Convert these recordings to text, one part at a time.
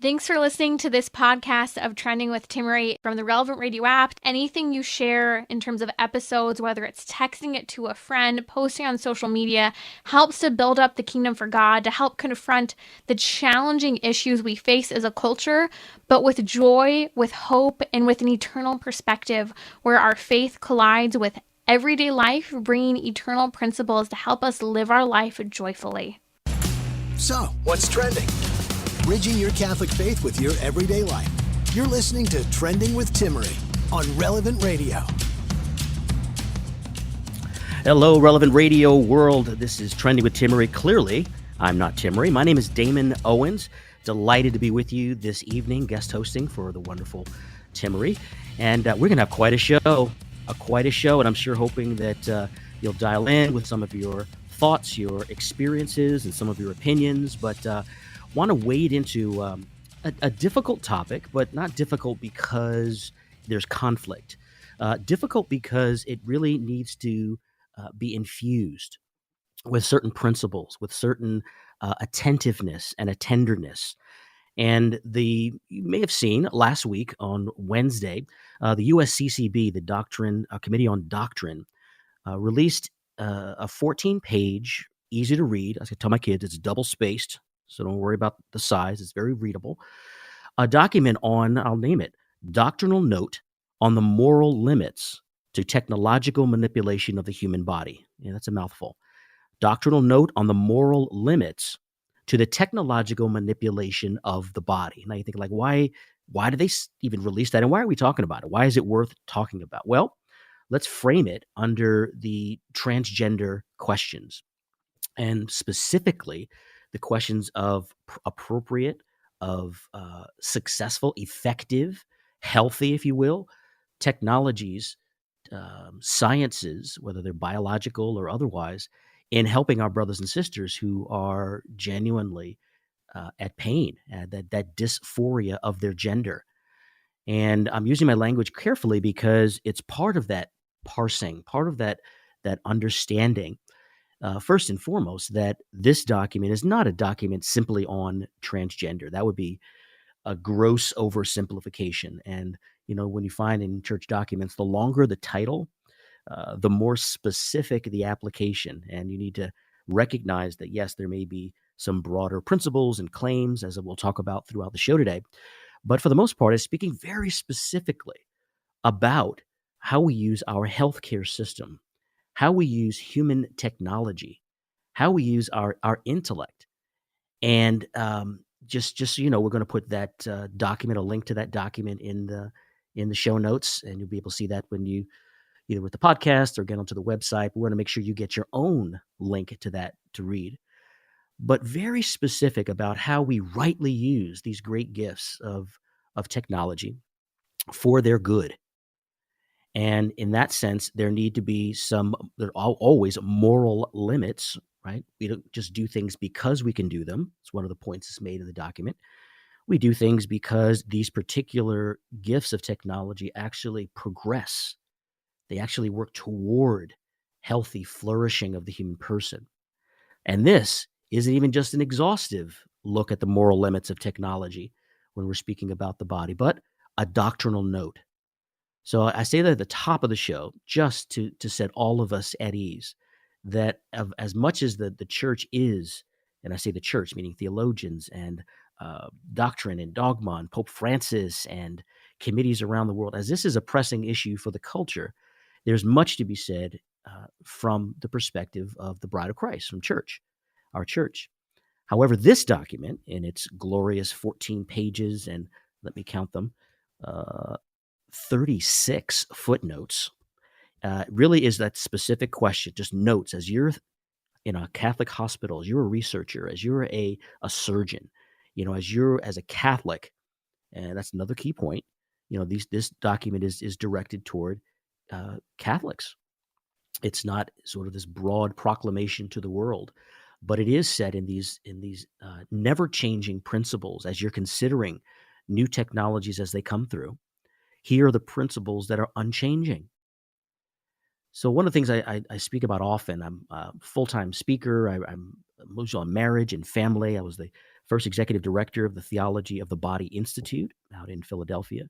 Thanks for listening to this podcast of Trending with Timmery from the Relevant Radio app. Anything you share in terms of episodes, whether it's texting it to a friend, posting on social media, helps to build up the kingdom for God, to help confront the challenging issues we face as a culture, but with joy, with hope, and with an eternal perspective where our faith collides with everyday life, bringing eternal principles to help us live our life joyfully. So, what's trending? Bridging your Catholic faith with your everyday life. You're listening to Trending with Timmery on Relevant Radio. Hello, Relevant Radio world. This is Trending with Timmery. Clearly, I'm not Timmery. My name is Damon Owens. Delighted to be with you this evening, guest hosting for the wonderful Timmery. And we're going to have quite a show, and I'm sure hoping that you'll dial in with some of your thoughts, your experiences, and some of your opinions. But want to wade into a difficult topic, but not difficult because there's conflict. Difficult because it really needs to be infused with certain principles, with certain attentiveness and a tenderness. And you may have seen last week on Wednesday, the USCCB, the Committee on Doctrine, released a 14-page, easy to read. I was going to tell my kids it's double-spaced, so don't worry about the size. It's very readable. A document on, I'll name it, Doctrinal Note on the Moral Limits to Technological Manipulation of the Human Body. Yeah, that's a mouthful. Doctrinal Note on the Moral Limits to the Technological Manipulation of the Body. Now you think, like, why did they even release that? And why are we talking about it? Why is it worth talking about? Well, let's frame it under the transgender questions, and specifically the questions of appropriate, of successful, effective, healthy, if you will, technologies, sciences, whether they're biological or otherwise, in helping our brothers and sisters who are genuinely at pain, that dysphoria of their gender. And I'm using my language carefully because it's part of that parsing, part of that understanding. First and foremost, that this document is not a document simply on transgender. That would be a gross oversimplification. And, when you find in church documents, the longer the title, the more specific the application. And you need to recognize that, yes, there may be some broader principles and claims, as we'll talk about throughout the show today. But for the most part, it's speaking very specifically about how we use our healthcare system, how we use human technology, how we use our intellect. And just so you know, we're going to put that document, a link to that document in the show notes, and you'll be able to see that when you either with the podcast or get onto the website. We want to make sure you get your own link to that to read. But very specific about how we rightly use these great gifts of technology for their good. And in that sense, there need to be there are always moral limits, right? We don't just do things because we can do them. It's one of the points that's made in the document. We do things because these particular gifts of technology actually progress. They actually work toward healthy flourishing of the human person. And this isn't even just an exhaustive look at the moral limits of technology when we're speaking about the body, but a doctrinal note. So I say that at the top of the show, just to set all of us at ease, that as much as the church is, and I say the church, meaning theologians and doctrine and dogma and Pope Francis and committees around the world, as this is a pressing issue for the culture, there's much to be said from the perspective of the Bride of Christ, from our church. However, this document, in its glorious 14 pages, and let me count them, 36 footnotes, really is that specific question, just notes as you're in a Catholic hospital, as you're a researcher, as you're a surgeon, as a Catholic, and that's another key point. This document is directed toward Catholics. It's not sort of this broad proclamation to the world, but it is set in these never-changing principles as you're considering new technologies as they come through. Here are the principles that are unchanging. So one of the things I speak about often, I'm a full-time speaker. I'm mostly on marriage and family. I was the first executive director of the Theology of the Body Institute out in Philadelphia.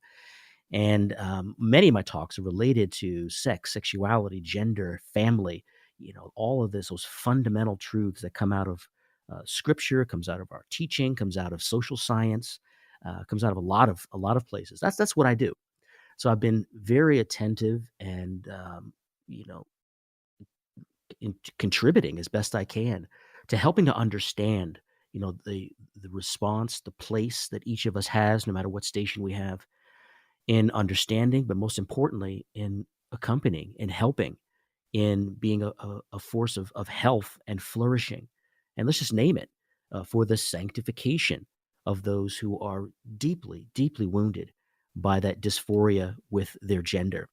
And many of my talks are related to sex, sexuality, gender, family, all of this, those fundamental truths that come out of scripture, comes out of our teaching, comes out of social science, comes out of a lot of places. That's what I do. So I've been very attentive and, contributing as best I can to helping to understand, the response, the place that each of us has, no matter what station we have, in understanding, but most importantly, in accompanying, in helping, in being a force of health and flourishing. And let's just name it, for the sanctification of those who are deeply, deeply wounded by that dysphoria with their gender.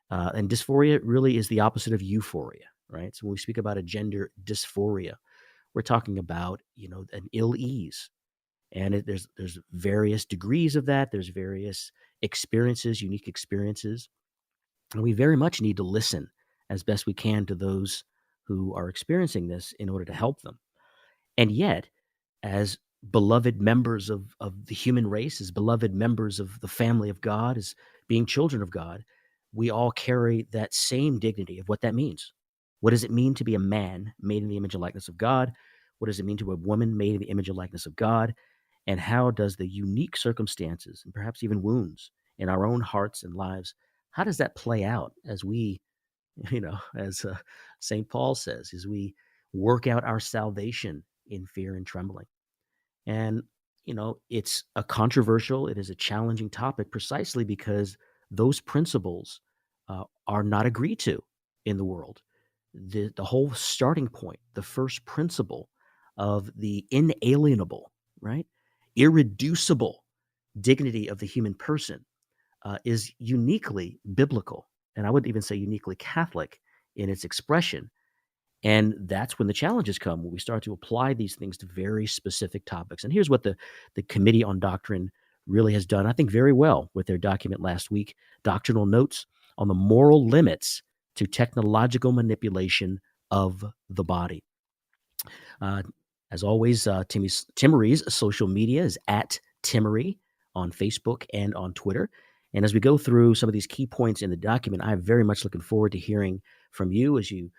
And dysphoria really is the opposite of euphoria, right? So when we speak about a gender dysphoria, we're talking about, an ill ease. And there's various degrees of that. There's various experiences, unique experiences. And we very much need to listen as best we can to those who are experiencing this in order to help them. And yet, as beloved members of the human race, as beloved members of the family of God, as being children of God, we all carry that same dignity of what that means. What does it mean to be a man made in the image and likeness of God? What does it mean to be a woman made in the image and likeness of God? And how does the unique circumstances and perhaps even wounds in our own hearts and lives, how does that play out as we, as St. Paul says, as we work out our salvation in fear and trembling? And, it's a controversial, it is a challenging topic precisely because those principles are not agreed to in the world. The whole starting point, the first principle of the inalienable, right, irreducible dignity of the human person is uniquely biblical, and I would even say uniquely Catholic in its expression. And that's when the challenges come, when we start to apply these things to very specific topics. And here's what the Committee on Doctrine really has done, I think, very well with their document last week, Doctrinal Notes on the Moral Limits to Technological Manipulation of the Body. As always, Timmery's social media is at Timmery on Facebook and on Twitter. And as we go through some of these key points in the document, I'm very much looking forward to hearing from you as you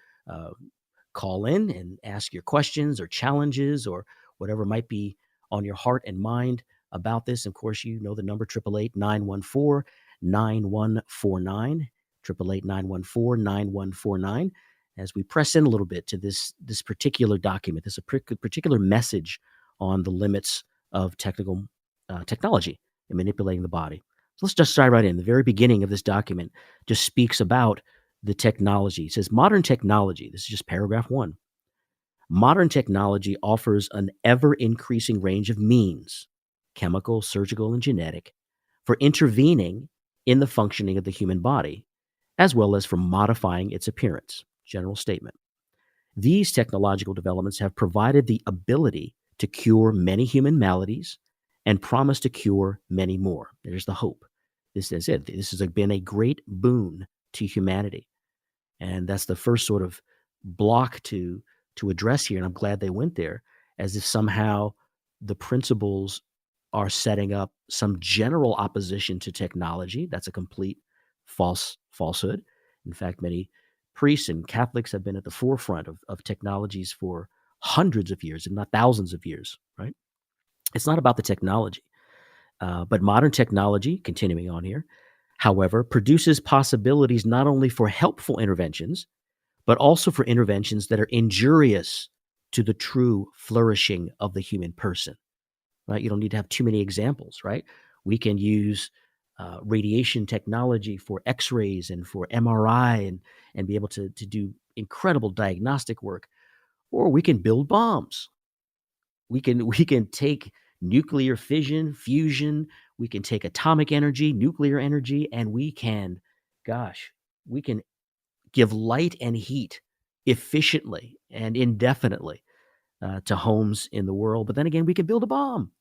call in and ask your questions or challenges or whatever might be on your heart and mind about this. Of course, the number 888-914-9149, 888-914-9149. As we press in a little bit to this particular document, this particular message on the limits of technology and manipulating the body. So let's just dive right in. The very beginning of this document just speaks about the technology. It says, modern technology, this is just paragraph 1. Modern technology offers an ever-increasing range of means, chemical, surgical, and genetic, for intervening in the functioning of the human body, as well as for modifying its appearance. General statement. These technological developments have provided the ability to cure many human maladies and promise to cure many more. There's the hope. This is it. This has been a great boon to humanity. And that's the first sort of block to address here. And I'm glad they went there, as if somehow the principles are setting up some general opposition to technology. That's a complete falsehood. In fact, many priests and Catholics have been at the forefront of technologies for hundreds of years, if not thousands of years, right? It's not about the technology. But modern technology, continuing on here, however, produces possibilities not only for helpful interventions, but also for interventions that are injurious to the true flourishing of the human person, right? You don't need to have too many examples, right? We can use radiation technology for x-rays and for MRI and be able to do incredible diagnostic work, or we can build bombs. We can take nuclear fusion, we can take atomic energy, nuclear energy, and we can give light and heat efficiently and indefinitely to homes in the world. But then again, we can build a bomb.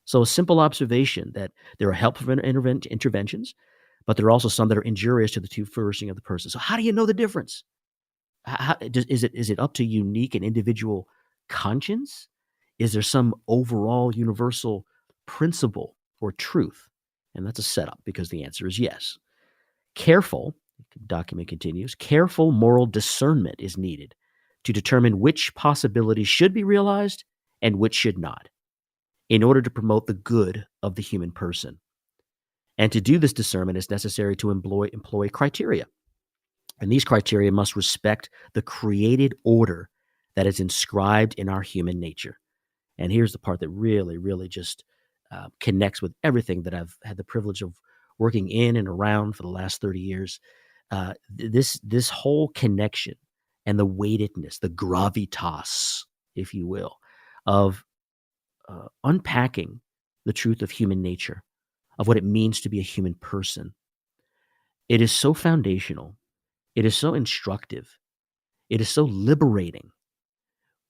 So a simple observation that there are helpful interventions, but there are also some that are injurious to the true flourishing of the person. So how do you know the difference? Is it up to unique and individual conscience? Is there some overall universal principle or truth? And that's a setup because the answer is yes. Careful, the document continues, careful moral discernment is needed to determine which possibilities should be realized and which should not, in order to promote the good of the human person. And to do this discernment is necessary to employ criteria. And these criteria must respect the created order that is inscribed in our human nature. And here's the part that really, really just connects with everything that I've had the privilege of working in and around for the last 30 years. This whole connection and the weightedness, the gravitas, if you will, of unpacking the truth of human nature, of what it means to be a human person. It is so foundational. It is so instructive. It is so liberating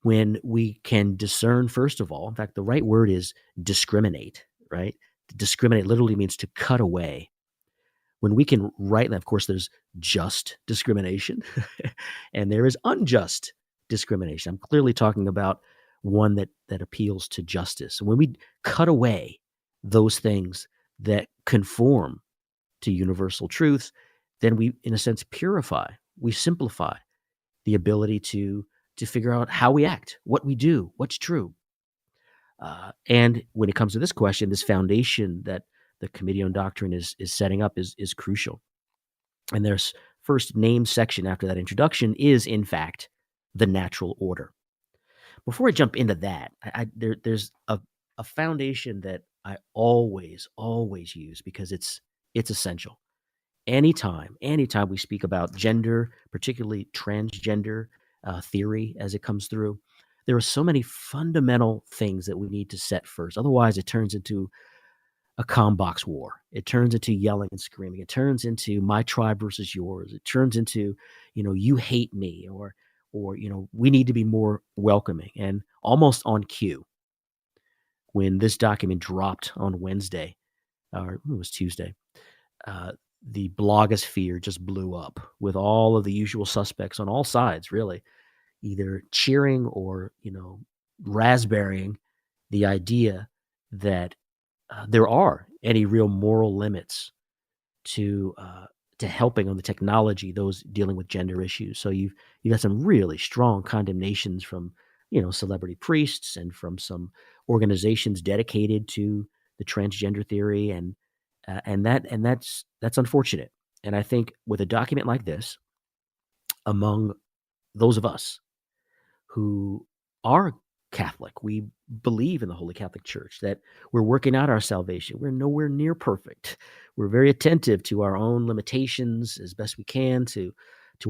when we can discern, first of all, in fact, the right word is discriminate, right? Discriminate literally means to cut away. When we can rightly, of course, there's just discrimination and there is unjust discrimination. I'm clearly talking about one that appeals to justice. And when we cut away those things that conform to universal truths, then we, in a sense, purify, we simplify the ability to figure out how we act, what we do, what's true. And when it comes to this question, this foundation that the Committee on Doctrine is setting up is crucial. And their first named section after that introduction is, in fact, the natural order. Before I jump into that, there's a foundation that I always use because it's essential. Anytime we speak about gender, particularly transgender theory as it comes through, there are so many fundamental things that we need to set first. Otherwise, it turns into a combox war. It turns into yelling and screaming. It turns into my tribe versus yours. It turns into, you hate me, or we need to be more welcoming. And almost on cue, when this document dropped on Wednesday, or it was Tuesday, the blogosphere just blew up with all of the usual suspects on all sides, really, either cheering or, raspberrying the idea that there are any real moral limits to helping on the technology, those dealing with gender issues. So you got some really strong condemnations from, celebrity priests and from some organizations dedicated to the transgender theory, and that's unfortunate. And I think with a document like this, among those of us who are Catholic, we believe in the Holy Catholic Church, that we're working out our salvation. We're nowhere near perfect. We're very attentive to our own limitations as best we can, to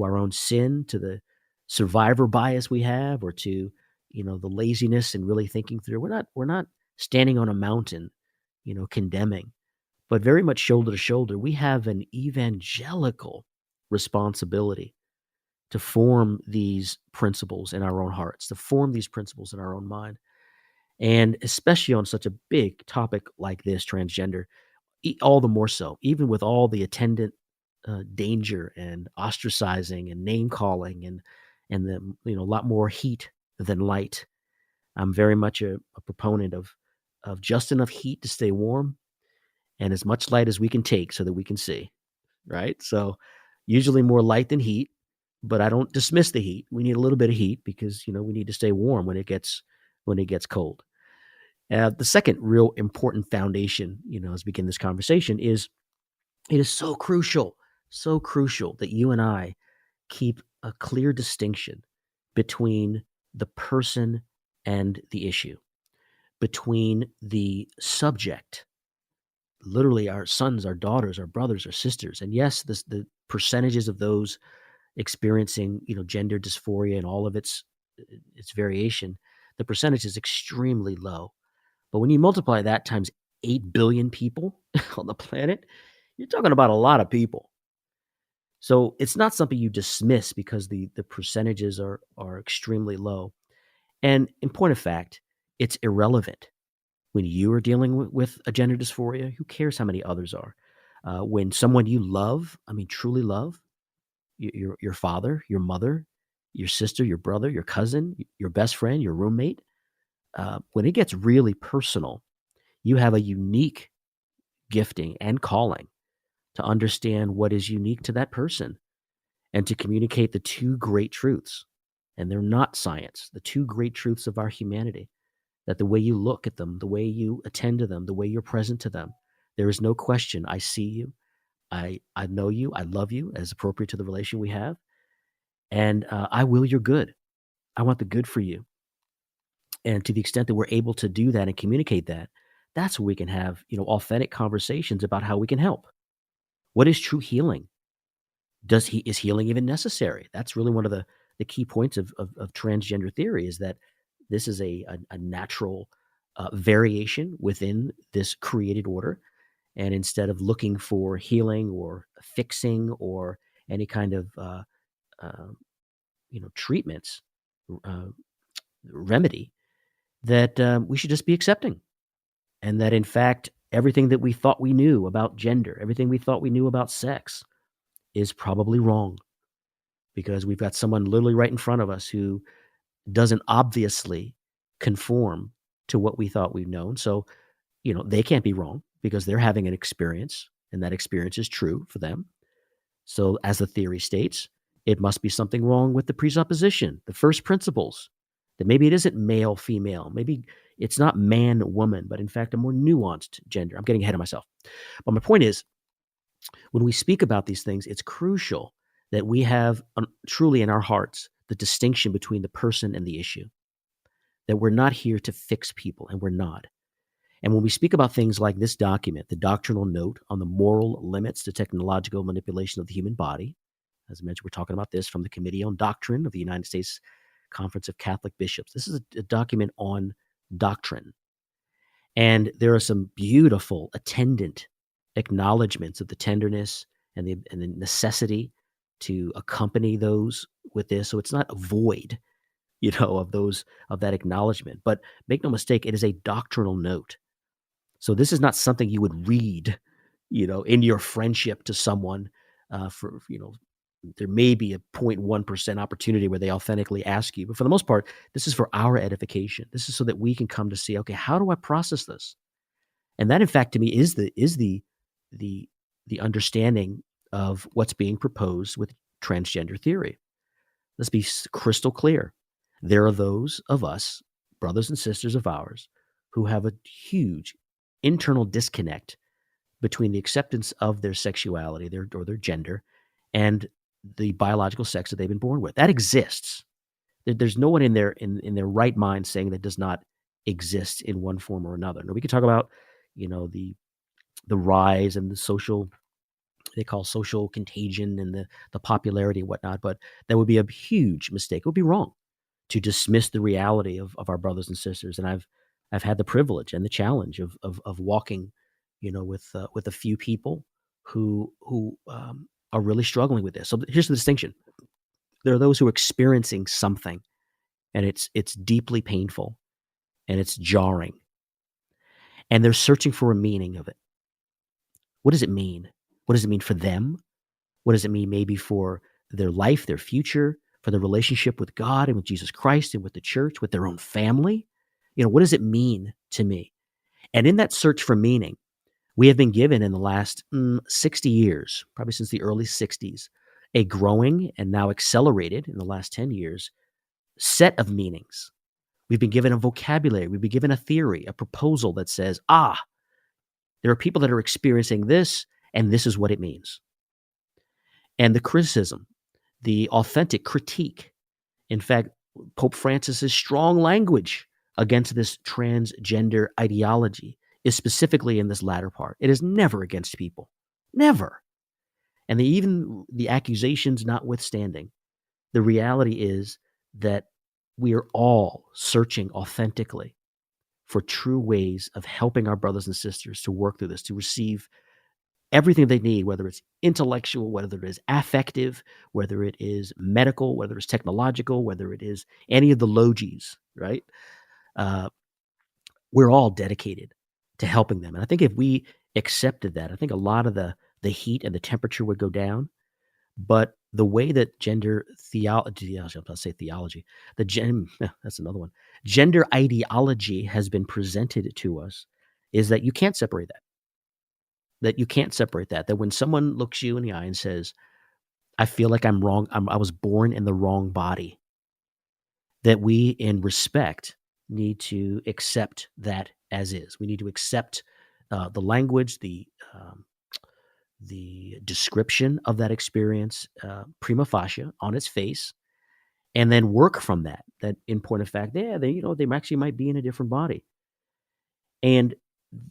our own sin, to the survivor bias we have, or to the laziness and really thinking through. We're not standing on a mountain, condemning, but very much shoulder to shoulder. We have an evangelical responsibility to form these principles in our own hearts, to form these principles in our own mind. And especially on such a big topic like this, transgender, all the more so, even with all the attendant danger and ostracizing and name calling and the a lot more heat than light. I'm very much a proponent of just enough heat to stay warm and as much light as we can take so that we can see, right? So usually more light than heat, but I don't dismiss the heat. We need a little bit of heat because, we need to stay warm when it gets cold. The second real important foundation, as we begin this conversation, is it is so crucial that you and I keep a clear distinction between the person and the issue, between the subject, literally our sons, our daughters, our brothers, our sisters. And yes, the percentages of those experiencing, gender dysphoria and all of its variation, the percentage is extremely low. But when you multiply that times 8 billion people on the planet, you're talking about a lot of people. So it's not something you dismiss because the percentages are extremely low. And in point of fact, it's irrelevant. When you are dealing with a gender dysphoria, who cares how many others are? When someone you love, truly love, your father, your mother, your sister, your brother, your cousin, your best friend, your roommate, when it gets really personal, you have a unique gifting and calling to understand what is unique to that person and to communicate the two great truths. And they're not science, the two great truths of our humanity, that the way you look at them, the way you attend to them, the way you're present to them, there is no question. I see you. I know you. I love you as appropriate to the relation we have. And I will your good. I want the good for you. And to the extent that we're able to do that and communicate that, that's where we can have, authentic conversations about how we can help. What is true healing? Is healing even necessary? That's really one of the key points of transgender theory, is that this is a natural variation within this created order. And instead of looking for healing or fixing or any kind of treatments, remedy, that we should just be accepting. And that, in fact, everything that we thought we knew about gender, everything we thought we knew about sex is probably wrong, because we've got someone literally right in front of us who doesn't obviously conform to what we thought we've known. So, they can't be wrong because they're having an experience, and that experience is true for them. So, as the theory states, it must be something wrong with the presupposition, the first principles, that maybe it isn't male, female, maybe it's not man, woman, but in fact, a more nuanced gender. I'm getting ahead of myself. But my point is, when we speak about these things, it's crucial that we have truly in our hearts the distinction between the person and the issue, that we're not here to fix people, and we're not. And when we speak about things like this document, the doctrinal note on the moral limits to technological manipulation of the human body, as I mentioned, we're talking about this from the Committee on Doctrine of the United States Conference of Catholic Bishops. This is a document on doctrine. And there are some beautiful attendant acknowledgments of the tenderness and the necessity to accompany those with this. So it's not a void, of that acknowledgement. But make no mistake, it is a doctrinal note. So this is not something you would read, in your friendship to someone there may be a 0.1% opportunity where they authentically ask you. But for the most part, this is for our edification. This is so that we can come to see, okay, how do I process this? And that, in fact, to me, is the understanding of what's being proposed with transgender theory. Let's be crystal clear. There are those of us, brothers and sisters of ours, who have a huge internal disconnect between the acceptance of their sexuality, their gender, and the biological sex that they've been born with. That exists. There's no one in their right mind saying that does not exist in one form or another. Now, we could talk about, the rise and the social, they call social contagion, and the popularity and whatnot, but that would be a huge mistake. It would be wrong to dismiss the reality of our brothers and sisters. And I've had the privilege and the challenge of walking, with a few people who are really struggling with this. So here's the distinction. There are those who are experiencing something, and it's deeply painful, and it's jarring, and they're searching for a meaning of it. What does it mean? What does it mean for them? What does it mean maybe for their life, their future, for their relationship with God and with Jesus Christ and with the church, with their own family? What does it mean to me? And in that search for meaning, we have been given in the last 60 years, probably since the early 60s, a growing and now accelerated in the last 10 years set of meanings. We've been given a vocabulary. We've been given a theory, a proposal that says, there are people that are experiencing this, and this is what it means. And the criticism, the authentic critique, in fact, Pope Francis's strong language against this transgender ideology is specifically in this latter part. It is never against people. Never. And even the accusations notwithstanding, the reality is that we are all searching authentically for true ways of helping our brothers and sisters to work through this, to receive everything they need, whether it's intellectual, whether it is affective, whether it is medical, whether it's technological, whether it is any of the logies, right? We're all dedicated to helping them. And I think if we accepted that, I think a lot of the heat and the temperature would go down. But the way that gender theology, I was about to say theology, that's another one. Gender ideology has been presented to us is that you can't separate that. That you can't separate that. That when someone looks you in the eye and says, I feel like I'm wrong, I was born in the wrong body, that we, in respect, need to accept that as is. We need to accept the language, the description of that experience prima facie on its face, and then work from that. That in point of fact, they actually might be in a different body. And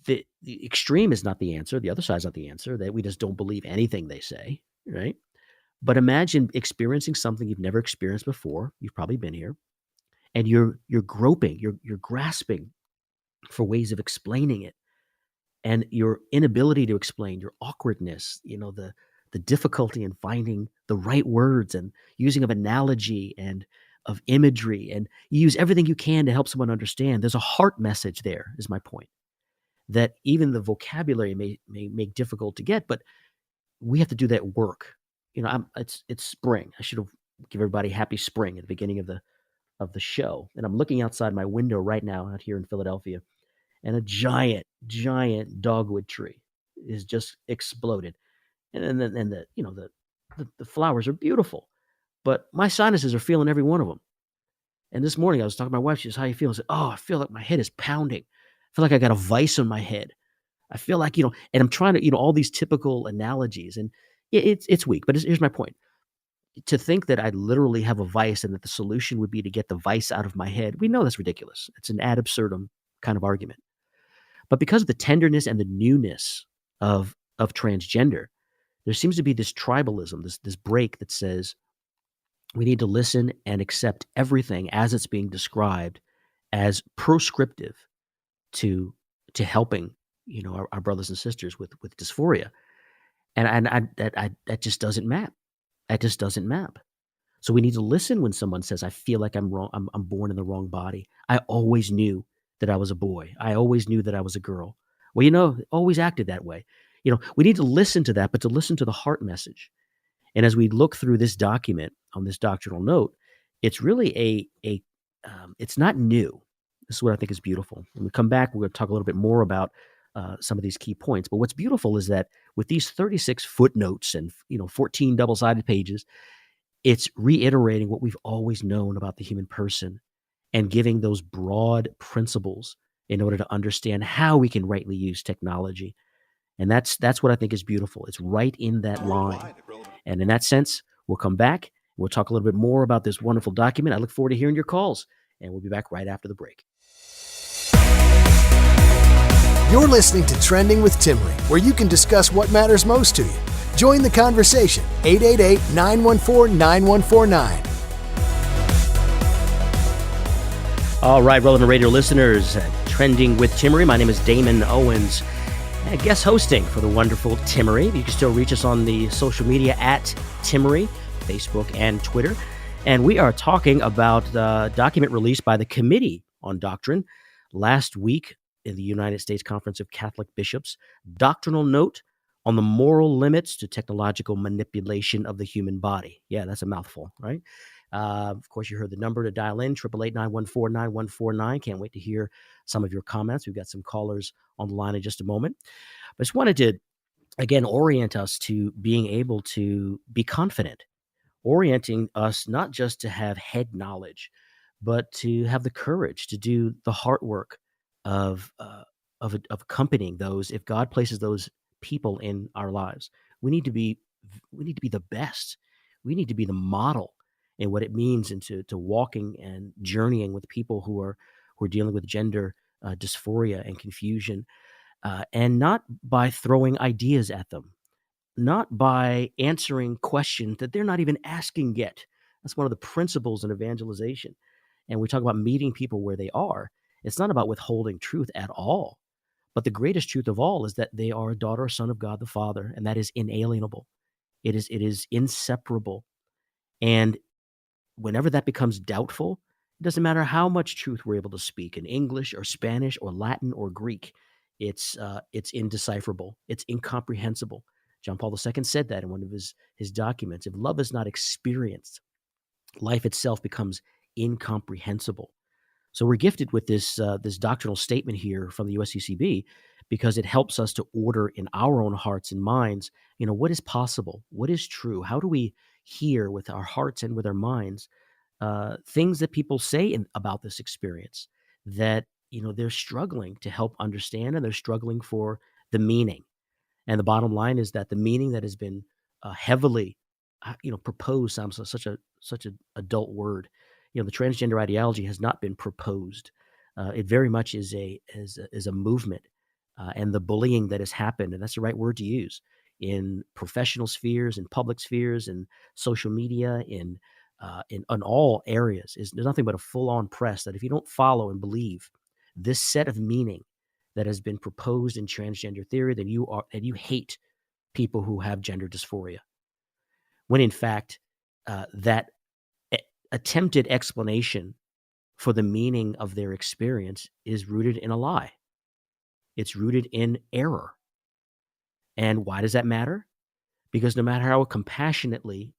the extreme is not the answer. The other side is not the answer. That we just don't believe anything they say, right? But imagine experiencing something you've never experienced before. You've probably been here, and you're groping, you're grasping for ways of explaining it, and your inability to explain, your awkwardness, the difficulty in finding the right words and using of analogy and of imagery, and you use everything you can to help someone understand. There's a heart message there, is my point. That even the vocabulary may make difficult to get, but we have to do that work. It's spring. I should have give everybody happy spring at the beginning of the show. And I'm looking outside my window right now out here in Philadelphia, and a giant, giant dogwood tree is just exploded. And then the flowers are beautiful, but my sinuses are feeling every one of them. And this morning I was talking to my wife. She says, "How you feel?" I said, "Oh, I feel like my head is pounding. I feel like I got a vice on my head. I feel like, and I'm trying to, all these typical analogies, and it's weak. But here's my point. To think that I literally have a vice and that the solution would be to get the vice out of my head, we know that's ridiculous. It's an ad absurdum kind of argument. But because of the tenderness and the newness of transgender, there seems to be this tribalism, this break that says we need to listen and accept everything as it's being described as proscriptive to helping our brothers and sisters with dysphoria, and that just doesn't map. That just doesn't map. So we need to listen when someone says, "I feel like I'm wrong. I'm born in the wrong body. I always knew that I was a boy. I always knew that I was a girl." Well, always acted that way. We need to listen to that, but to listen to the heart message. And as we look through this document on this doctrinal note, it's really it's not new. This is what I think is beautiful. When we come back, we're going to talk a little bit more about some of these key points. But what's beautiful is that with these 36 footnotes and 14 double-sided pages, it's reiterating what we've always known about the human person and giving those broad principles in order to understand how we can rightly use technology. And that's what I think is beautiful. It's right in that line. And in that sense, we'll come back. We'll talk a little bit more about this wonderful document. I look forward to hearing your calls, and we'll be back right after the break. You're listening to Trending with Timmerie, where you can discuss what matters most to you. Join the conversation, 888-914-9149. All right, Relevant Radio listeners, Trending with Timmerie. My name is Damon Owens, guest hosting for the wonderful Timmerie. You can still reach us on the social media at Timmerie, Facebook and Twitter. And we are talking about the document released by the Committee on Doctrine last week in the United States Conference of Catholic Bishops, Doctrinal Note on the Moral Limits to Technological Manipulation of the Human Body. Yeah, that's a mouthful, right? Of course, you heard the number to dial in, 888-914-9149. Can't wait to hear some of your comments. We've got some callers on the line in just a moment. But I just wanted to, again, orient us to being able to be confident, orienting us not just to have head knowledge, but to have the courage to do the heart work of accompanying those. If God places those people in our lives, we need to be the best. We need to be the model in what it means into walking and journeying with people who are dealing with gender dysphoria and confusion, and not by throwing ideas at them, not by answering questions that they're not even asking yet. That's one of the principles in evangelization. And we talk about meeting people where they are. It's not about withholding truth at all. But the greatest truth of all is that they are a daughter or son of God the Father, and that is inalienable. It is inseparable. And whenever that becomes doubtful, it doesn't matter how much truth we're able to speak in English or Spanish or Latin or Greek. It's indecipherable. It's incomprehensible. John Paul II said that in one of his documents. If love is not experienced, life itself becomes incomprehensible. So we're gifted with this doctrinal statement here from the USCCB because it helps us to order in our own hearts and minds, what is possible, what is true, how do we hear with our hearts and with our minds things that people say about this experience that they're struggling to help understand, and they're struggling for the meaning. And the bottom line is that the meaning that has been heavily, proposed sounds like such an adult word. The transgender ideology has not been proposed. It very much is a movement, and the bullying that has happened, and that's the right word to use, in professional spheres, in public spheres, in social media, in all areas, is there's nothing but a full-on press that if you don't follow and believe this set of meaning that has been proposed in transgender theory, then you hate people who have gender dysphoria. When in fact, that attempted explanation for the meaning of their experience is rooted in a lie. It's rooted in error. And why does that matter? Because no matter how compassionately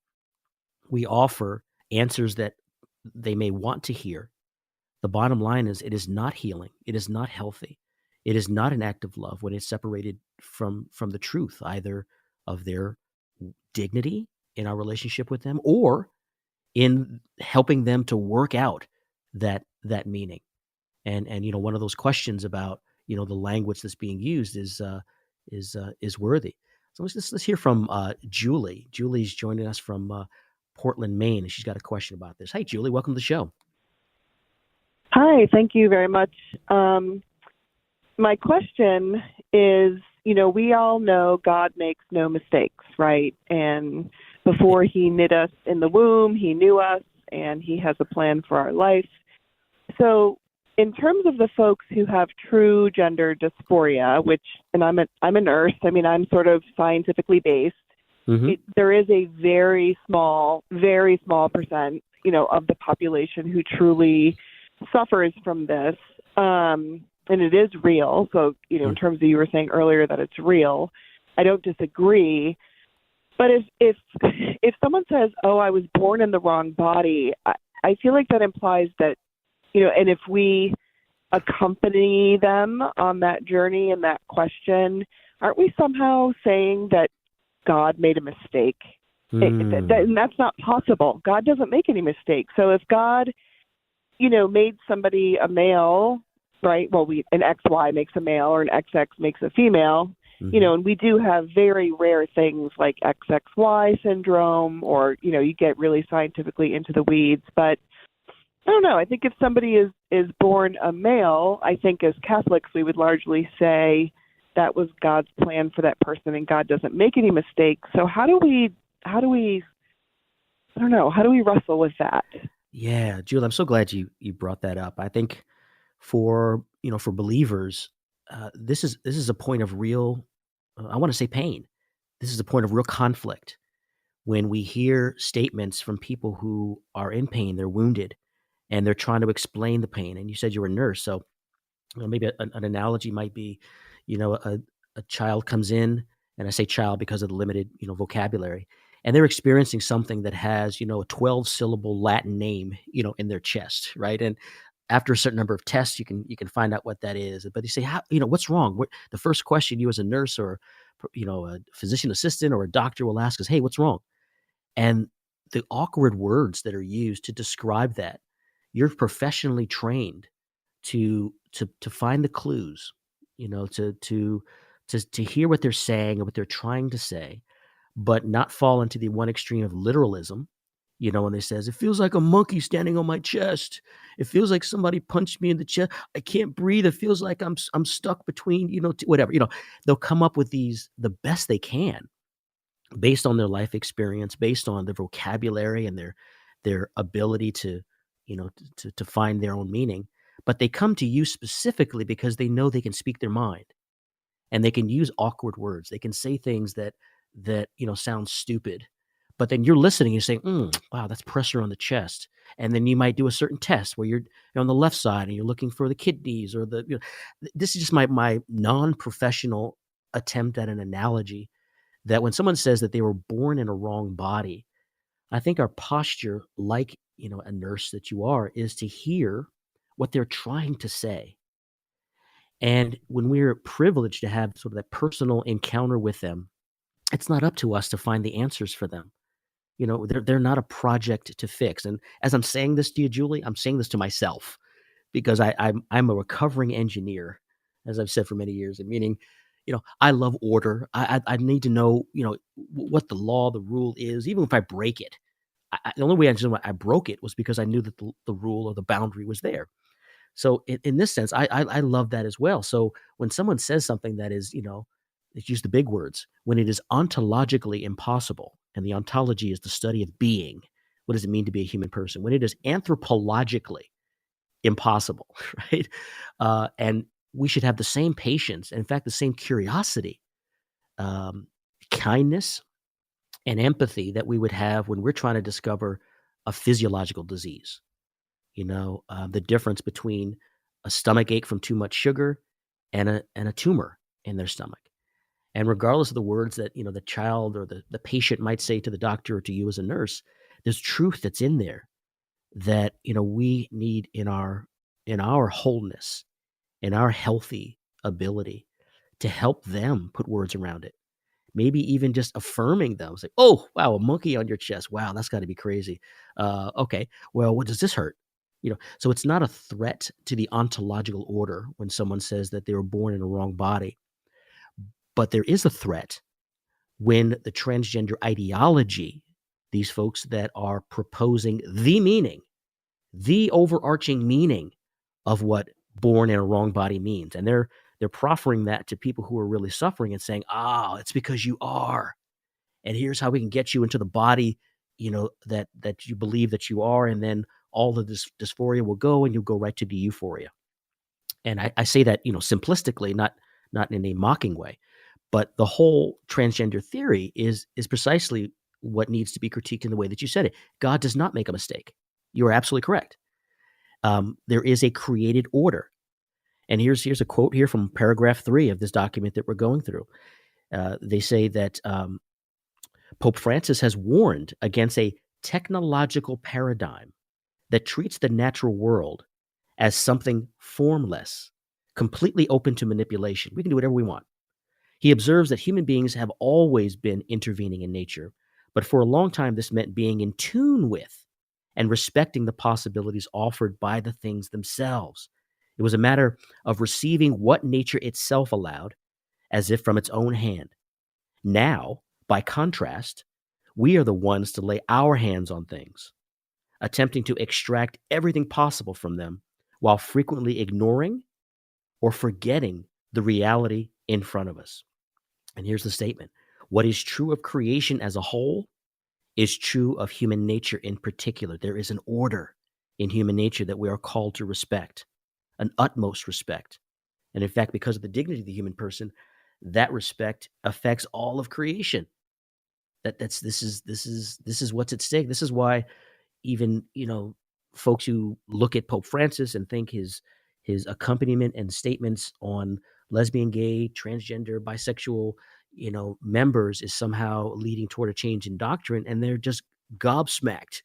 we offer answers that they may want to hear, the bottom line is it is not healing. It is not healthy. It is not an act of love when it's separated from the truth, either of their dignity in our relationship with them or in helping them to work out that meaning. And one of those questions about the language that's being used is worthy. So let's hear from Julie. Julie's joining us from Portland, Maine, and she's got a question about this. Hey, Julie, welcome to the show. Hi, thank you very much. My question is, we all know God makes no mistakes, right? And before he knit us in the womb, he knew us, and he has a plan for our life. So in terms of the folks who have true gender dysphoria, and I'm a nurse, I'm sort of scientifically based, there is a very small percent, of the population who truly suffers from this, and it is real. So, in terms of you were saying earlier that it's real, I don't disagree. But if someone says, "Oh, I was born in the wrong body," I feel like that implies that, and if we accompany them on that journey and that question, aren't we somehow saying that God made a mistake? And that's not possible. God doesn't make any mistakes. So if God made somebody a male, right? Well, an XY makes a male or an XX makes a female, and we do have very rare things like XXY syndrome, or, you get really scientifically into the weeds. But I don't know. I think if somebody is born a male, I think as Catholics, we would largely say that was God's plan for that person, and God doesn't make any mistakes. So how do we wrestle with that? Yeah, Julie, I'm so glad you brought that up. I think for believers, this is a point of real, I want to say pain. This is a point of real conflict when we hear statements from people who are in pain, they're wounded, and they're trying to explain the pain. And you said you were a nurse, so maybe an analogy might be, a child comes in, and I say child because of the limited, vocabulary, and they're experiencing something that has, a 12-syllable Latin name, in their chest, right? And after a certain number of tests, you can find out what that is. But you say, how, what's wrong? The first question you as a nurse or, a physician assistant or a doctor will ask is, hey, what's wrong? And the awkward words that are used to describe that, you're professionally trained to find the clues, to hear what they're saying or what they're trying to say, but not fall into the one extreme of literalism. When they says, it feels like a monkey standing on my chest. It feels like somebody punched me in the chest. I can't breathe. It feels like I'm stuck between, whatever, they'll come up with these the best they can based on their life experience, based on their vocabulary and their ability to find their own meaning. But they come to you specifically because they know they can speak their mind, and they can use awkward words. They can say things that sound stupid. But then you're listening and you're saying, wow, that's pressure on the chest. And then you might do a certain test where you're on the left side and you're looking for the kidneys or this is just my non-professional attempt at an analogy that when someone says that they were born in a wrong body, I think our posture, like, a nurse that you are, is to hear what they're trying to say. And when we're privileged to have sort of that personal encounter with them, it's not up to us to find the answers for them. They're not a project to fix. And as I'm saying this to you, Julie, I'm saying this to myself because I'm a recovering engineer, as I've said for many years, and meaning, I love order. I need to know, what the law, the rule is, even if I break it. The only way I understood why I broke it was because I knew that the rule or the boundary was there. So in this sense, I love that as well. So when someone says something that is, let's use the big words, when it is ontologically impossible, and the ontology is the study of being, what does it mean to be a human person? When it is anthropologically impossible, right? And we should have the same patience, and in fact, the same curiosity, kindness, and empathy that we would have when we're trying to discover a physiological disease. The difference between a stomach ache from too much sugar and a tumor in their stomach. And regardless of the words that, the child or the patient might say to the doctor or to you as a nurse, there's truth that's in there that, we need in our wholeness, in our healthy ability to help them put words around it. Maybe even just affirming them. It's like, oh, wow, a monkey on your chest. Wow, that's got to be crazy. Okay, well, what does this hurt? So it's not a threat to the ontological order when someone says that they were born in a wrong body. But there is a threat when the transgender ideology, these folks that are proposing the meaning, the overarching meaning of what born in a wrong body means. And they're proffering that to people who are really suffering and saying, it's because you are. And here's how we can get you into the body, that you believe that you are. And then all of this dysphoria will go and you'll go right to the euphoria. And I say that, simplistically, not in a mocking way. But the whole transgender theory is precisely what needs to be critiqued in the way that you said it. God does not make a mistake. You are absolutely correct. There is a created order. And here's a quote here from paragraph 3 of this document that we're going through. They say that Pope Francis has warned against a technological paradigm that treats the natural world as something formless, completely open to manipulation. We can do whatever we want. He observes that human beings have always been intervening in nature, but for a long time this meant being in tune with and respecting the possibilities offered by the things themselves. It was a matter of receiving what nature itself allowed, as if from its own hand. Now, by contrast, we are the ones to lay our hands on things, attempting to extract everything possible from them while frequently ignoring or forgetting the reality in front of us. And here's the statement. What is true of creation as a whole is true of human nature in particular. There is an order in human nature that we are called to respect, an utmost respect. And in fact, because of the dignity of the human person, that respect affects all of creation. This is what's at stake. This is why even, folks who look at Pope Francis and think his accompaniment and statements on lesbian, gay, transgender, bisexual, members is somehow leading toward a change in doctrine, and they're just gobsmacked.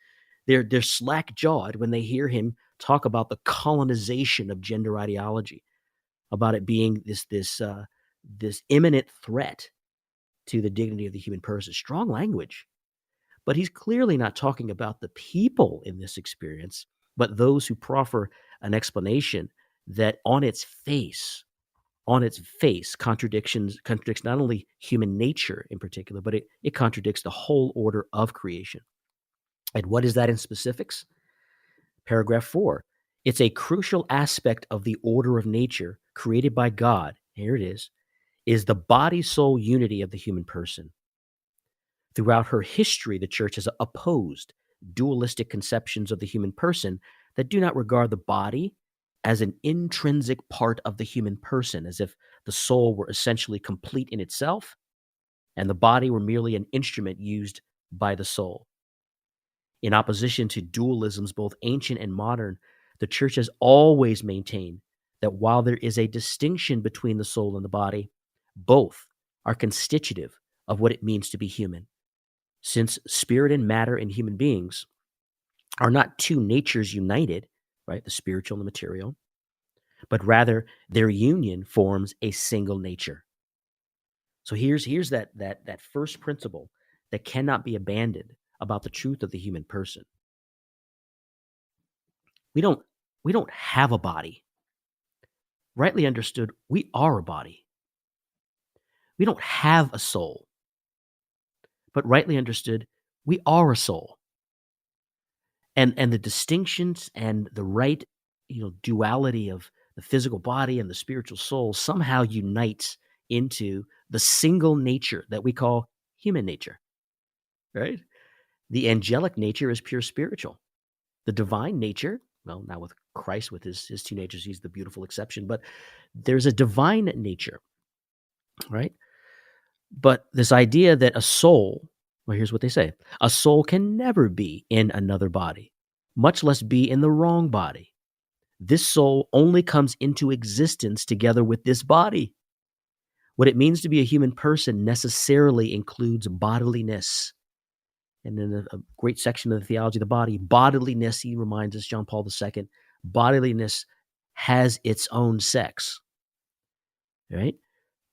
They're slack-jawed when they hear him talk about the colonization of gender ideology, about it being this imminent threat to the dignity of the human person. Strong language. But he's clearly not talking about the people in this experience, but those who proffer an explanation that on its face contradicts not only human nature in particular, but it contradicts the whole order of creation. And what is that in specifics? Paragraph 4. It's a crucial aspect of the order of nature created by God. Here it is the body-soul unity of the human person. Throughout her history, the church has opposed dualistic conceptions of the human person that do not regard the body as an intrinsic part of the human person, as if the soul were essentially complete in itself and the body were merely an instrument used by the soul. In opposition to dualisms, both ancient and modern, the church has always maintained that while there is a distinction between the soul and the body, both are constitutive of what it means to be human, since spirit and matter in human beings are not two natures united, right? The spiritual and the material, but rather their union forms a single nature. So here's that first principle that cannot be abandoned about the truth of the human person. We don't have a body. Rightly understood, we are a body. We don't have a soul. But rightly understood, we are a soul. And the distinctions and the right, duality of the physical body and the spiritual soul somehow unites into the single nature that we call human nature, right? The angelic nature is pure spiritual. The divine nature, well, now with Christ, with his two natures, he's the beautiful exception, but there's a divine nature, right? But this idea that a soul, well, here's what they say: a soul can never be in another body, much less be in the wrong body. This soul only comes into existence together with this body. What it means to be a human person necessarily includes bodiliness. And in a great section of the theology of the body, bodiliness, he reminds us, John Paul II, bodiliness has its own sex, right?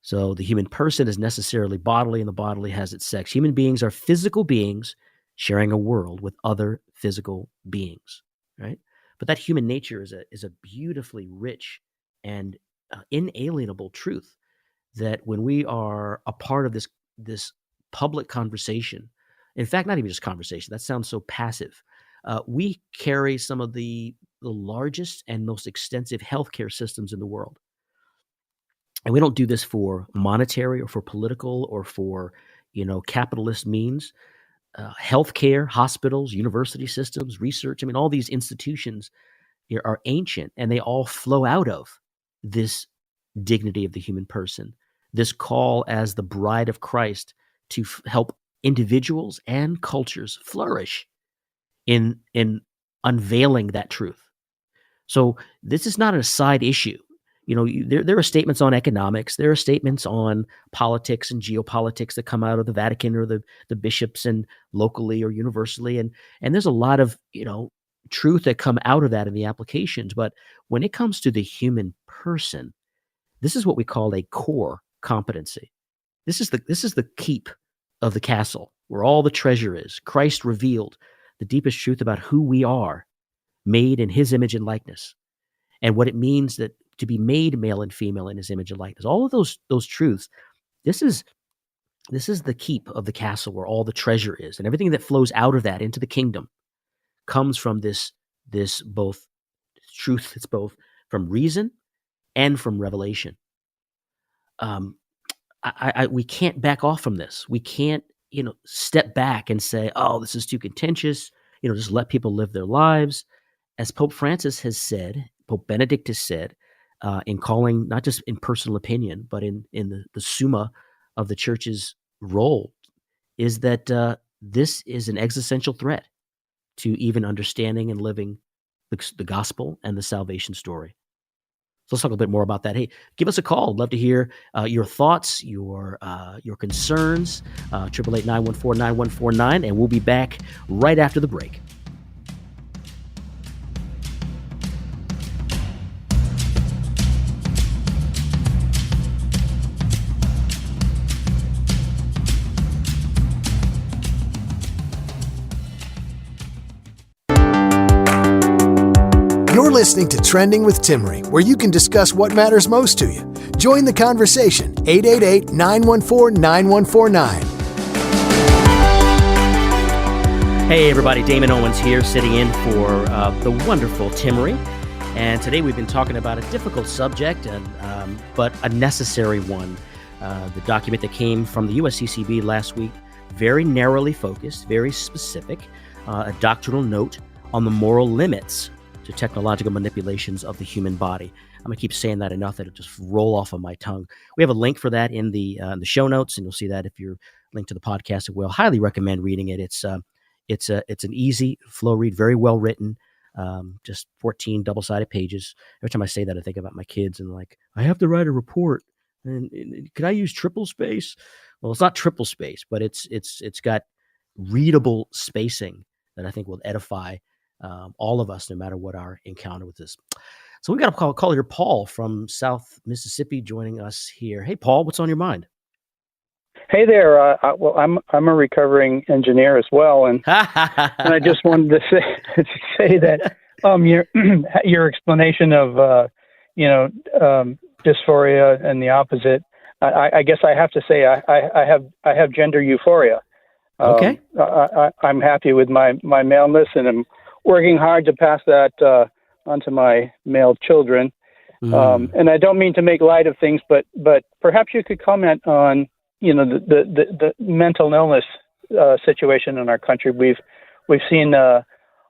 So the human person is necessarily bodily, and the bodily has its sex. Human beings are physical beings sharing a world with other physical beings, right? But that human nature is a beautifully rich and inalienable truth that when we are a part of this public conversation, in fact, not even just conversation, that sounds so passive. We carry some of the largest and most extensive healthcare systems in the world. And we don't do this for monetary or for political or for, capitalist means. Healthcare, hospitals, university systems, research, all these institutions are ancient, and they all flow out of this dignity of the human person, this call as the bride of Christ to help individuals and cultures flourish in unveiling that truth. So this is not a side issue. There are statements on economics, there are statements on politics and geopolitics that come out of the Vatican or the bishops and locally or universally, and there's a lot of truth that come out of that in the applications. But when it comes to the human person, this is what we call a core competency. This is the keep of the castle where all the treasure is. Christ revealed the deepest truth about who we are, made in his image and likeness, and what it means that to be made male and female in his image and likeness. All of those truths. This is the keep of the castle where all the treasure is, and everything that flows out of that into the kingdom comes from this both truth. It's both from reason and from revelation. We can't back off from this. We can't, step back and say, "Oh, this is too contentious." Just let people live their lives, as Pope Francis has said, Pope Benedict has said, in calling not just in personal opinion, but in the summa of the church's role, is that this is an existential threat to even understanding and living the gospel and the salvation story. So let's talk a little bit more about that. Hey, give us a call. Love to hear your thoughts, your concerns. 888-914-9149, and we'll be back right after the break. You're listening to Trending with Timmerie, where you can discuss what matters most to you. Join the conversation, 888-914-9149. Hey everybody, Damon Owens here, sitting in for the wonderful Timmerie. And today we've been talking about a difficult subject, but a necessary one. The document that came from the USCCB last week, very narrowly focused, very specific, a doctrinal note on the moral limits to technological manipulations of the human body. I'm going to keep saying that enough that it'll just roll off of my tongue. We have a link for that in the show notes, and you'll see that if you're linked to the podcast. I will highly recommend reading it. It's an easy flow read, very well written, just 14 double-sided pages. Every time I say that, I think about my kids and I have to write a report. And could I use triple space? Well, it's not triple space, but it's got readable spacing that I think will edify all of us, no matter what our encounter with this. So we got a call here, Paul from South Mississippi, joining us here. Hey, Paul, what's on your mind? Hey there. Well, I'm a recovering engineer as well, and and I just wanted to say that your explanation of dysphoria and the opposite. I guess I have to say I have gender euphoria. Okay. I'm happy with my maleness, and I'm working hard to pass that onto my male children. And I don't mean to make light of things, but perhaps you could comment on the mental illness situation in our country. We've seen a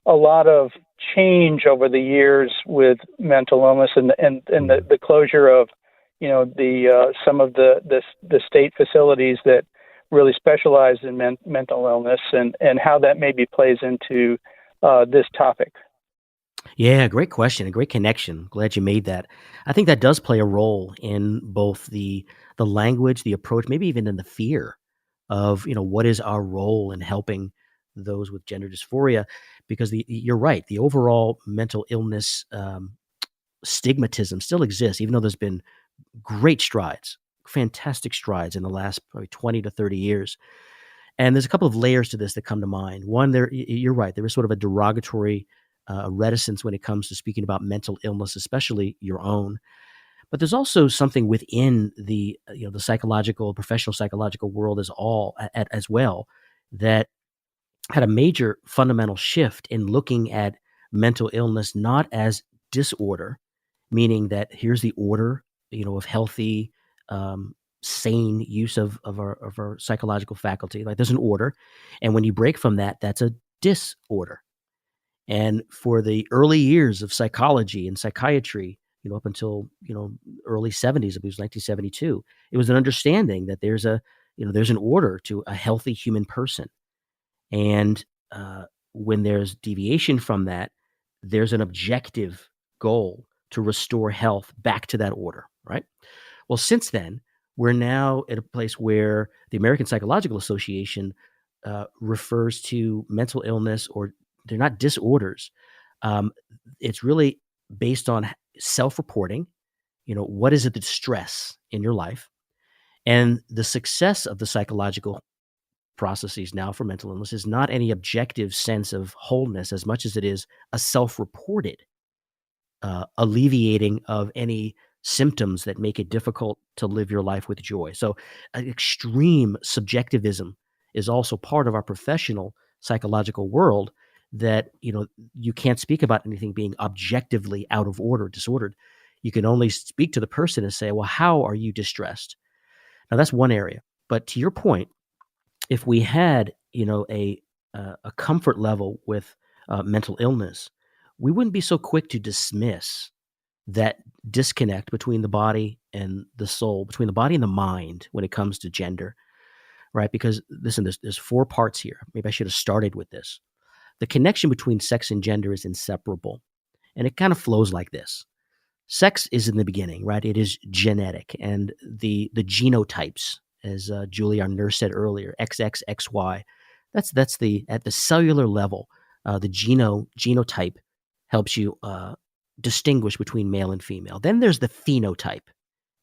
lot of change over the years with mental illness and the closure of some of the state facilities that really specialize in mental illness, and how that maybe plays into this topic. Yeah, great question, a great connection. Glad you made that. I think that does play a role in both the language, the approach, maybe even in the fear of, what is our role in helping those with gender dysphoria? Because you're right, the overall mental illness stigmatism still exists, even though there's been great strides, fantastic strides in the last probably 20 to 30 years. And there's a couple of layers to this that come to mind. One, you're right, there is sort of a derogatory reticence when it comes to speaking about mental illness, especially your own. But there's also something within the the psychological, professional psychological world as well that had a major fundamental shift in looking at mental illness not as disorder, meaning that here's the order, of healthy, sane use of our psychological faculty. Like there's an order, and when you break from that, that's a disorder. And for the early years of psychology and psychiatry, up until, early 70s, I believe it was 1972, it was an understanding that there's an order to a healthy human person. And when there's deviation from that, there's an objective goal to restore health back to that order, right? Well, since then, we're now at a place where the American Psychological Association refers to mental illness, or they're not disorders. It's really based on self-reporting. What is it that's stress in your life? And the success of the psychological processes now for mental illness is not any objective sense of wholeness as much as it is a self-reported alleviating of any symptoms that make it difficult to live your life with joy. So extreme subjectivism is also part of our professional psychological world, that you can't speak about anything being objectively out of order, disordered. You can only speak to the person and say, well, how are you distressed? Now that's one area. But to your point, if we had a comfort level with mental illness, we wouldn't be so quick to dismiss that disconnect between the body and the soul, between the body and the mind when it comes to gender, right? Because listen, there's 4 parts here. Maybe I should have started with this. The connection between sex and gender is inseparable, and it kind of flows like this. Sex is in the beginning, right? It is genetic, and the genotypes, as Julie, our nurse, said earlier, XX, XY, that's at the cellular level. The genotype helps you distinguish between male and female. Then there's the phenotype,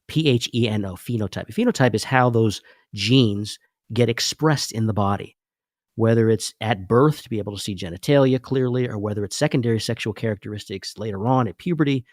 PHENO, phenotype. A phenotype is how those genes get expressed in the body, whether it's at birth to be able to see genitalia clearly, or whether it's secondary sexual characteristics later on at puberty.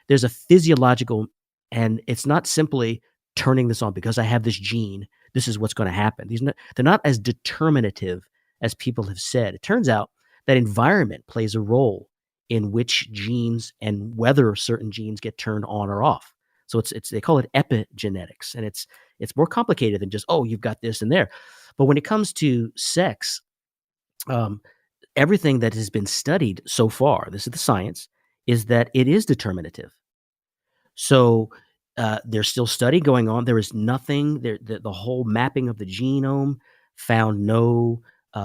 There's a physiological, and it's not simply turning this on because I have this gene, this is what's going to happen. They're not as determinative as people have said. It turns out that environment plays a role in which genes and whether certain genes get turned on or off. So they call it epigenetics, and it's more complicated than just, oh, you've got this and there. But when it comes to sex, everything that has been studied so far, this is the science, is that it is determinative. So there's still study going on. There is nothing, the whole mapping of the genome found no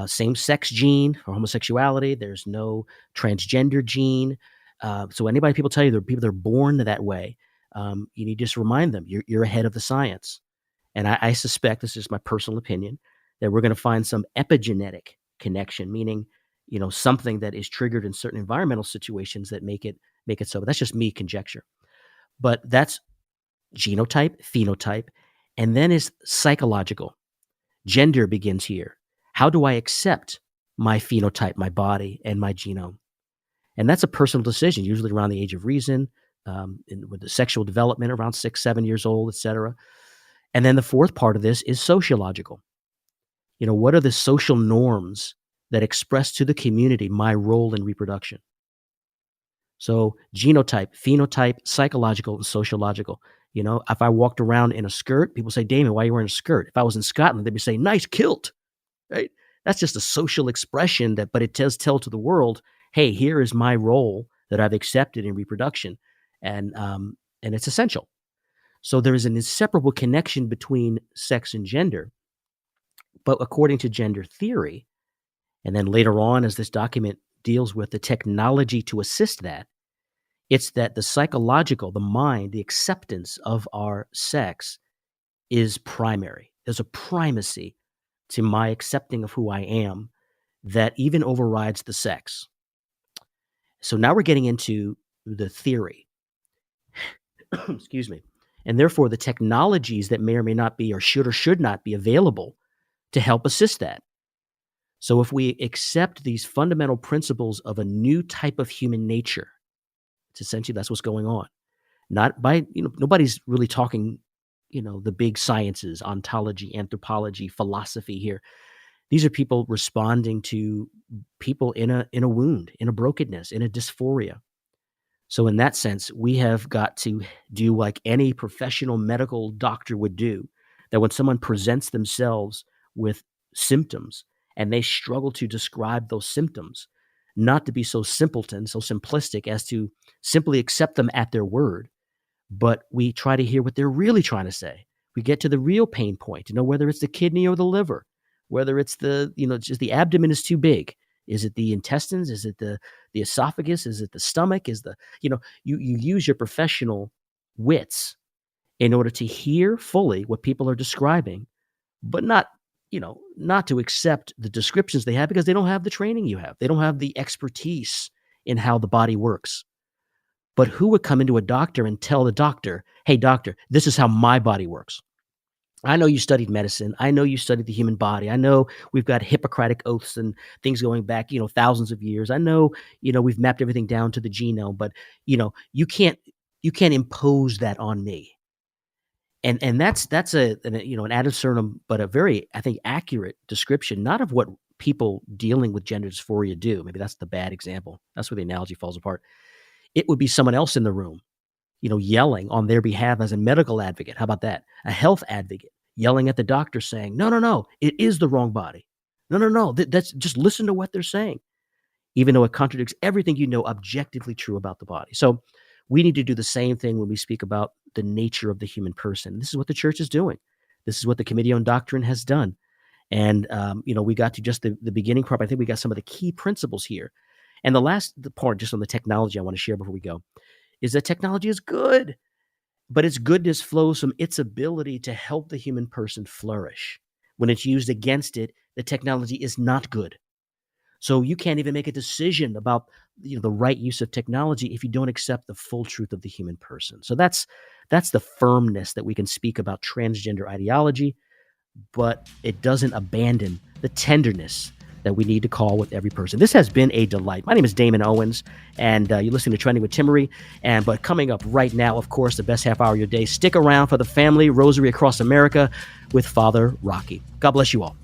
same-sex gene for homosexuality. There's no transgender gene. So people tell you there are people that are born that way, you need to just remind them, you're ahead of the science. And I suspect, this is my personal opinion, that we're going to find some epigenetic connection, meaning, something that is triggered in certain environmental situations that make it so. But that's just me conjecture. But that's genotype, phenotype, and then is psychological. Gender begins here. How do I accept my phenotype, my body, and my genome? And that's a personal decision, usually around the age of reason, with the sexual development around 6, 7 years old, etc. And then the fourth part of this is sociological. What are the social norms that express to the community my role in reproduction? So genotype, phenotype, psychological, and sociological. If I walked around in a skirt, people say, Damon, why are you wearing a skirt? If I was in Scotland, they'd be saying, nice kilt, right? That's just a social expression but it does tell to the world, hey, here is my role that I've accepted in reproduction. And it's essential. So there is an inseparable connection between sex and gender. But according to gender theory, and then later on, as this document deals with the technology to assist that, it's that the psychological, the mind, the acceptance of our sex is primary. There's a primacy to my accepting of who I am that even overrides the sex. So now we're getting into the theory. Excuse me. And therefore, the technologies that may or may not be or should not be available to help assist that. So if we accept these fundamental principles of a new type of human nature, it's essentially that's what's going on. Not by, nobody's really talking, the big sciences, ontology, anthropology, philosophy here. These are people responding to people in a wound, in a brokenness, in a dysphoria. So in that sense, we have got to do like any professional medical doctor would do, that when someone presents themselves with symptoms and they struggle to describe those symptoms, not to be so simpleton, so simplistic as to simply accept them at their word, but we try to hear what they're really trying to say. We get to the real pain point, whether it's the kidney or the liver, whether it's just the abdomen is too big. Is it the intestines? Is it the esophagus? Is it the stomach? You use your professional wits in order to hear fully what people are describing, but not to accept the descriptions they have because they don't have the training you have. They don't have the expertise in how the body works. But who would come into a doctor and tell the doctor, hey, doctor, this is how my body works? I know you studied medicine. I know you studied the human body. I know we've got Hippocratic oaths and things going back, thousands of years. I know, we've mapped everything down to the genome, but, you can't impose that on me. And that's an ad absurdum, but a very, I think, accurate description, not of what people dealing with gender dysphoria do. Maybe that's the bad example. That's where the analogy falls apart. It would be someone else in the room, yelling on their behalf as a medical advocate. How about that? A health advocate yelling at the doctor saying, no, it is the wrong body. No, that's just listen to what they're saying, even though it contradicts everything objectively true about the body. So we need to do the same thing when we speak about the nature of the human person. This is what the church is doing. This is what the Committee on Doctrine has done. And, we got to just the beginning part. I think we got some of the key principles here. And the part just on the technology I want to share before we go is that technology is good, but its goodness flows from its ability to help the human person flourish. When it's used against it, the technology is not good. So you can't even make a decision about the right use of technology if you don't accept the full truth of the human person. So that's the firmness that we can speak about transgender ideology, but it doesn't abandon the tenderness that we need to call with every person. This has been a delight. My name is Damon Owens, and you're listening to Trending with Timmerie. But coming up right now, of course, the best half hour of your day. Stick around for the Family Rosary Across America with Father Rocky. God bless you all.